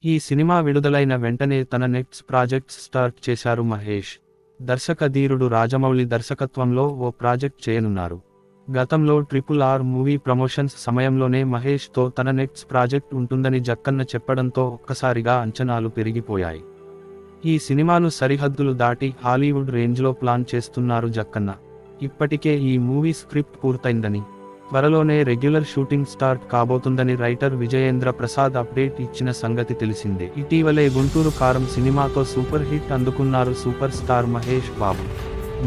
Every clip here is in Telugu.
ఈ సినిమా విడుదలైన వెంటనే తన నెక్స్ట్ ప్రాజెక్ట్స్ స్టార్ట్ చేశారు మహేష్. దర్శక ధీరుడు రాజమౌళి దర్శకత్వంలో ఓ ప్రాజెక్ట్ చేయనున్నారు. గతంలో RRR మూవీ ప్రమోషన్స్ సమయంలోనే మహేష్ తో తన నెక్స్ట్ ప్రాజెక్ట్ ఉంటుందని జక్కన్న చెప్పడంతో ఒక్కసారిగా అంచనాలు పెరిగిపోయాయి. ఈ సినిమాను సరిహద్దులు దాటి హాలీవుడ్ రేంజ్లో ప్లాన్ చేస్తున్నారు జక్కన్న. ఇప్పటికే ఈ మూవీ స్క్రిప్ట్ పూర్తయిందని, త్వరలోనే రెగ్యులర్ షూటింగ్ స్టార్ట్ కాబోతుందని రైటర్ విజయేంద్ర ప్రసాద్ అప్డేట్ ఇచ్చిన సంగతి తెలిసిందే. ఇటీవలే గుంటూరు కారం సినిమాతో సూపర్ హిట్ అందుకున్నారు సూపర్ స్టార్ మహేష్ బాబు.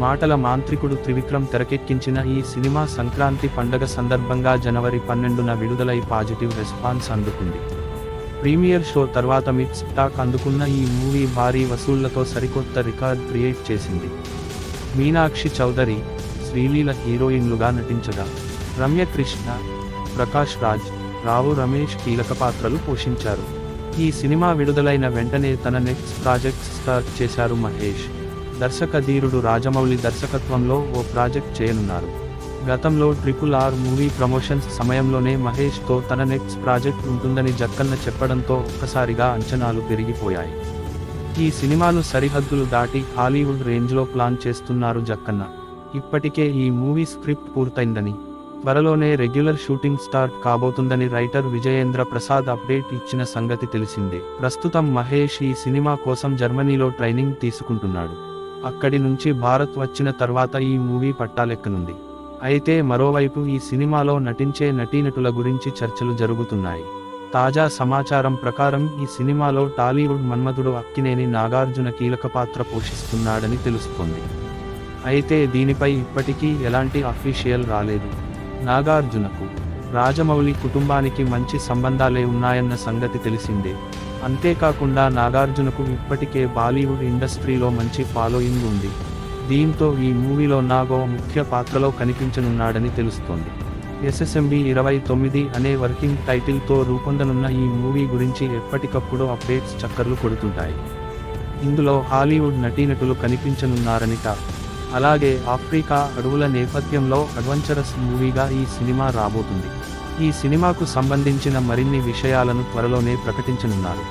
మాటల మాంత్రికుడు త్రివిక్రమ్ తెరకెక్కించిన ఈ సినిమా సంక్రాంతి పండగ సందర్భంగా జనవరి 12న విడుదలై పాజిటివ్ రెస్పాన్స్ అందుకుంది. ప్రీమియర్ షో తర్వాత మిక్స్డ్ టాక్ అందుకున్న ఈ మూవీ భారీ వసూళ్లతో సరికొత్త రికార్డ్ క్రియేట్ చేసింది. మీనాక్షి చౌదరి, శ్రీలీల హీరోయిన్లుగా నటించగా, రమ్యకృష్ణ, ప్రకాష్ రాజ్, రావు రమేష్ కీలక పాత్రలు పోషించారు. ఈ సినిమా విడుదలైన వెంటనే తన నెక్స్ట్ ప్రాజెక్ట్స్ స్టార్ట్ చేశారు మహేష్. దర్శక ధీరుడు రాజమౌళి దర్శకత్వంలో ఓ ప్రాజెక్ట్ చేయనున్నారు. గతంలో RRR మూవీ ప్రమోషన్స్ సమయంలోనే మహేష్ తో తన నెక్స్ట్ ప్రాజెక్ట్ ఉంటుందని జక్కన్న చెప్పడంతో ఒక్కసారిగా అంచనాలు పెరిగిపోయాయి. ఈ సినిమాను సరిహద్దులు దాటి హాలీవుడ్ రేంజ్లో ప్లాన్ చేస్తున్నారు జక్కన్న. ఇప్పటికే ఈ మూవీ స్క్రిప్ట్ పూర్తయిందని, త్వరలోనే రెగ్యులర్ షూటింగ్ స్టార్ట్ కాబోతుందని రైటర్ విజయేంద్ర ప్రసాద్ అప్డేట్ ఇచ్చిన సంగతి తెలిసిందే. ప్రస్తుతం మహేష్ ఈ సినిమా కోసం జర్మనీలో ట్రైనింగ్ తీసుకుంటున్నాడు. అక్కడి నుంచి భారత్ వచ్చిన తర్వాత ఈ మూవీ పట్టాలెక్కనుంది. అయితే మరోవైపు ఈ సినిమాలో నటించే నటీనటుల గురించి చర్చలు జరుగుతున్నాయి. తాజా సమాచారం ప్రకారం ఈ సినిమాలో టాలీవుడ్ మన్మధుడు అక్కినేని నాగార్జున కీలక పాత్ర పోషిస్తున్నాడని తెలుస్తోంది. అయితే దీనిపై ఇప్పటికీ ఎలాంటి అఫీషియల్ రాలేదు. నాగార్జునకు రాజమౌళి కుటుంబానికి మంచి సంబంధాలే ఉన్నాయన్న సంగతి తెలిసిందే. అంతేకాకుండా నాగార్జునకు ఇప్పటికే బాలీవుడ్ ఇండస్ట్రీలో మంచి ఫాలోయింగ్ ఉంది. దీంతో ఈ మూవీలో నాగో ముఖ్య పాత్రలో కనిపించనున్నాడని తెలుస్తోంది. SSMB 29 అనే వర్కింగ్ టైటిల్తో రూపొందనున్న ఈ మూవీ గురించి ఎప్పటికప్పుడు అప్డేట్స్ చక్కర్లు కొడుతుంటాయి. ఇందులో హాలీవుడ్ నటీనటులు కనిపించనున్నారని టాక్. అలాగే ఆఫ్రికా అడవుల నేపథ్యంలో అడ్వెంచరస్ మూవీగా ఈ సినిమా రాబోతుంది. ఈ సినిమాకు సంబంధించిన మరిన్ని విషయాలను త్వరలోనే ప్రకటించనున్నారు.